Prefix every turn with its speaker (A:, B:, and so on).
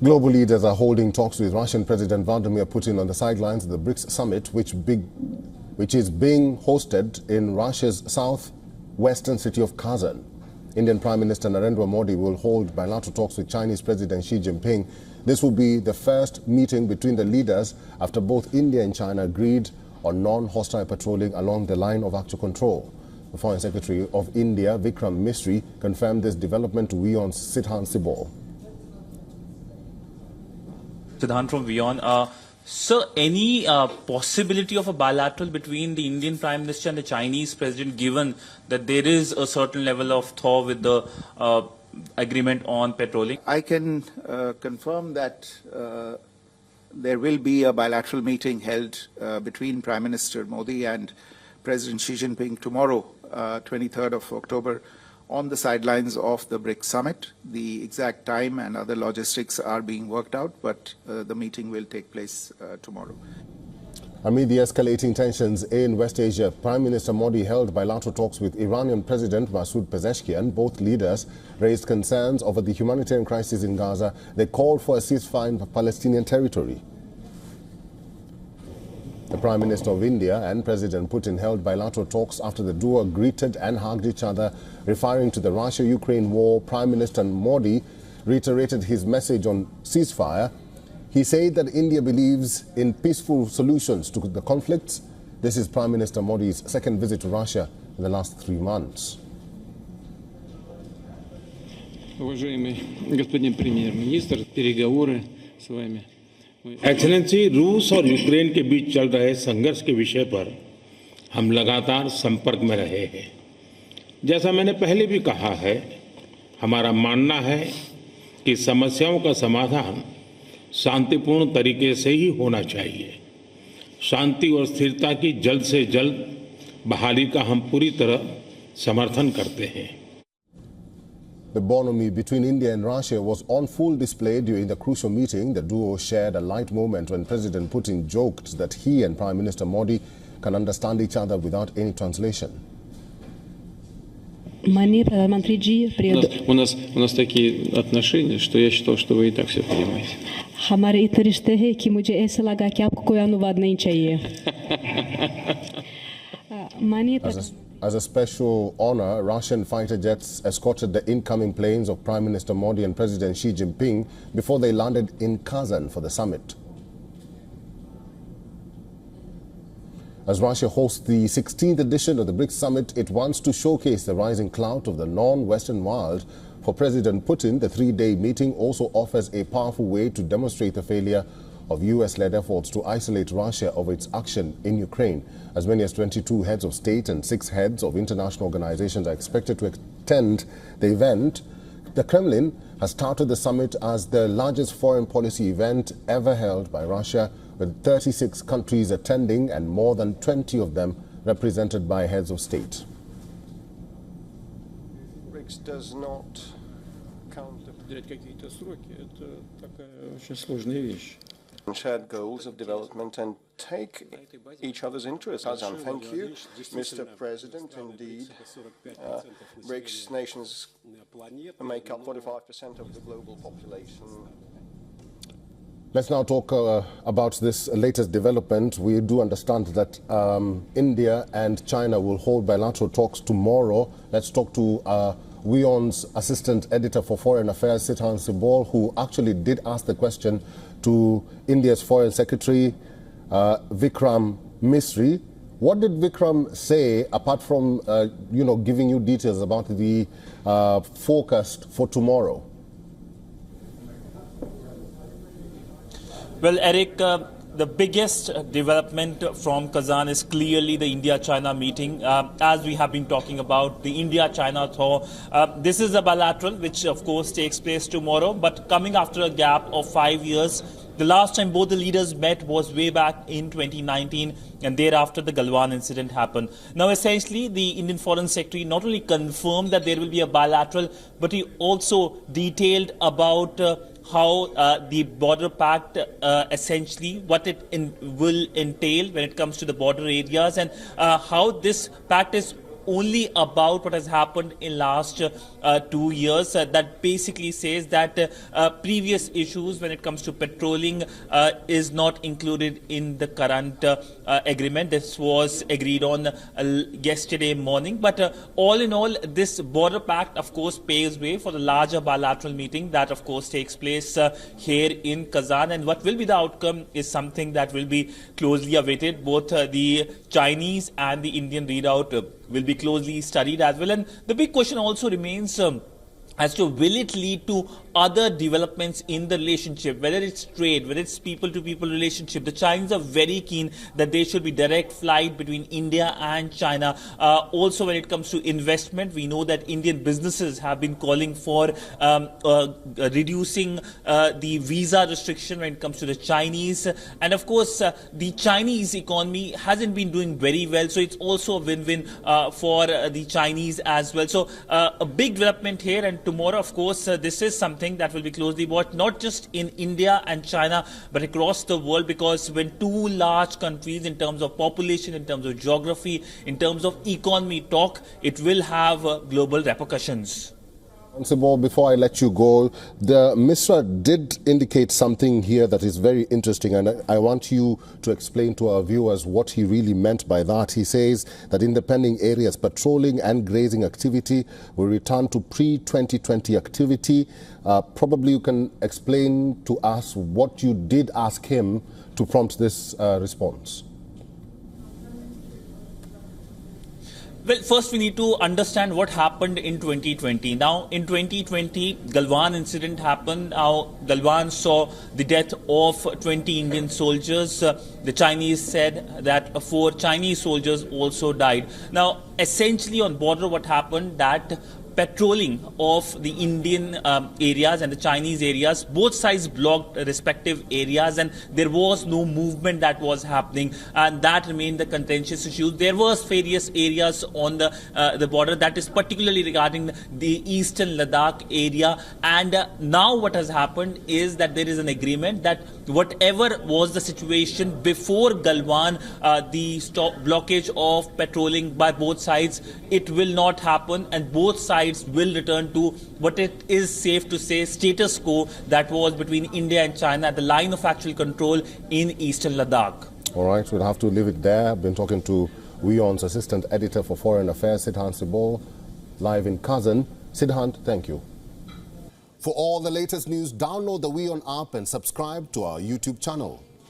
A: Global leaders are holding talks with Russian President Vladimir Putin on the sidelines of the Brics summit, which is being hosted in Russia's southwestern city of Kazan. Indian Prime Minister Narendra Modi will hold bilateral talks with Chinese President Xi Jinping. This will be the first meeting between the leaders after both India and China agreed on non-hostile patrolling along the line of actual control. The Foreign Secretary of India, Vikram Misri, confirmed this development to WION's Sidelines.
B: Siddhant from WION. Sir, any possibility of a bilateral between the Indian Prime Minister and the Chinese President, given that there is a certain level of thaw with the agreement on patrolling?
C: I can confirm that there will be a bilateral meeting held between Prime Minister Modi and President Xi Jinping tomorrow, 23rd of October, on the sidelines of the Brics summit. The exact time and other logistics are being worked out, but the meeting will take place tomorrow.
A: Amid the escalating tensions in West Asia, Prime Minister Modi held bilateral talks with Iranian President Masoud Pezeshkian. Both leaders raised concerns over the humanitarian crisis in Gaza. They called for a ceasefire in Palestinian territory. The Prime Minister of India and President Putin held bilateral talks after the duo greeted and hugged each other. Referring to the Russia-Ukraine war, Prime Minister Modi reiterated his message on ceasefire. He said that India believes in peaceful solutions to the conflicts. This is Prime Minister Modi's second visit to Russia in the last 3 months.
D: Уважаемый господин премьер-министр, переговоры с вами. Excellency, रूस और Ukraine के बीच चल रहे संघर्ष के विषय पर हम लगातार संपर्क में रहे हैं। जैसा मैंने पहले भी कहा है, हमारा मानना है कि समस्याओं का समाधान शांतिपूर्ण तरीके से ही होना चाहिए। शांति और स्थिरता की जल्द से जल्द बहाली का हम पूरी तरह समर्थन करते हैं।
A: The bonhomie between India and Russia was on full display during the crucial meeting. The duo shared a light moment when President Putin joked that he and Prime Minister Modi can understand each other without any translation.
D: У нас такие отношения, что я считал, что вы и так все понимаете.
E: हमारे इतने रिश्ते हैं कि मुझे ऐसा लगा कि आपको कोई अनुवाद नहीं चाहिए।
A: As a special honor, Russian fighter jets escorted the incoming planes of Prime Minister Modi and President Xi Jinping before they landed in Kazan for the summit. As Russia hosts the 16th edition of the Brics summit, it wants to showcase the rising clout of the non-Western world. For President Putin, the 3-day meeting also offers a powerful way to demonstrate the failure of US-led efforts to isolate Russia over its action in Ukraine. As many as 22 heads of state and 6 heads of international organizations are expected to attend the event. The Kremlin has touted the summit as the largest foreign policy event ever held by Russia, with 36 countries attending and more than 20 of them represented by heads of state.
F: Brics does not count shared goals of development and take each other's interests. Kazan, thank you, Mr. President. Indeed, BRICS nations make up 45% of the global population.
A: Let's now talk about this latest development. We do understand that India and China will hold bilateral talks tomorrow. Let's talk to WION's Assistant Editor for Foreign Affairs, Siddhant, who actually did ask the question to India's Foreign Secretary, Vikram Misri. What did Vikram say, apart from, giving you details about the forecast for tomorrow?
B: Well, Eric, the biggest development from Kazan is clearly the India-China meeting. As we have been talking about, the India-China thaw. This is a bilateral, which of course takes place tomorrow, but coming after a gap of 5 years. The last time both the leaders met was way back in 2019, and thereafter the Galwan incident happened. Now, essentially, the Indian Foreign Secretary not only confirmed that there will be a bilateral, but he also detailed about how the border pact, essentially what it will entail when it comes to the border areas, and how this pact is only about what has happened in last 2 years. That basically says that previous issues when it comes to patrolling is not included in the current agreement. This was agreed on yesterday morning. But all in all, this border pact, of course, paves way for the larger bilateral meeting that, of course, takes place here in Kazan. And what will be the outcome is something that will be closely awaited. Both the Chinese and the Indian readout will be closely studied as well. And the big question also remains as to will it lead to other developments in the relationship, whether it's trade, whether it's people-to-people relationship. The Chinese are very keen that there should be direct flight between India and China. Also, when it comes to investment, we know that Indian businesses have been calling for reducing the visa restriction when it comes to the Chinese. And of course, the Chinese economy hasn't been doing very well, so it's also a win-win for the Chinese as well. So a big development here, and tomorrow, of course, this is something that will be closely watched, not just in India and China, but across the world, because when two large countries in terms of population, in terms of geography, in terms of economy talk, it will have global repercussions.
A: Sibo, before I let you go, the Misra did indicate something here that is very interesting, and I want you to explain to our viewers what he really meant by that. He says that in the pending areas, patrolling and grazing activity will return to pre-2020 activity. Probably you can explain to us what you did ask him to prompt this response.
B: Well, first we need to understand what happened in 2020. Now, in 2020, Galwan incident happened. Now, Galwan saw the death of 20 Indian soldiers. The Chinese said that 4 Chinese soldiers also died. Now, essentially on border, what happened that patrolling of the Indian areas and the Chinese areas, both sides blocked respective areas, and there was no movement that was happening, and that remained the contentious issue. There was various areas on the border, that is particularly regarding the eastern Ladakh area, and now what has happened is that there is an agreement that whatever was the situation before Galwan, the blockage of patrolling by both sides, it will not happen, and both sides will return to what it is safe to say status quo that was between India and China at the line of actual control in eastern Ladakh.
A: All right, we'll have to leave it there. I've been talking to WION's Assistant Editor for Foreign Affairs, Sidhant Sibol, live in Kazan. Sidhant, thank you. For all the latest news, download the WION app and subscribe to our YouTube channel.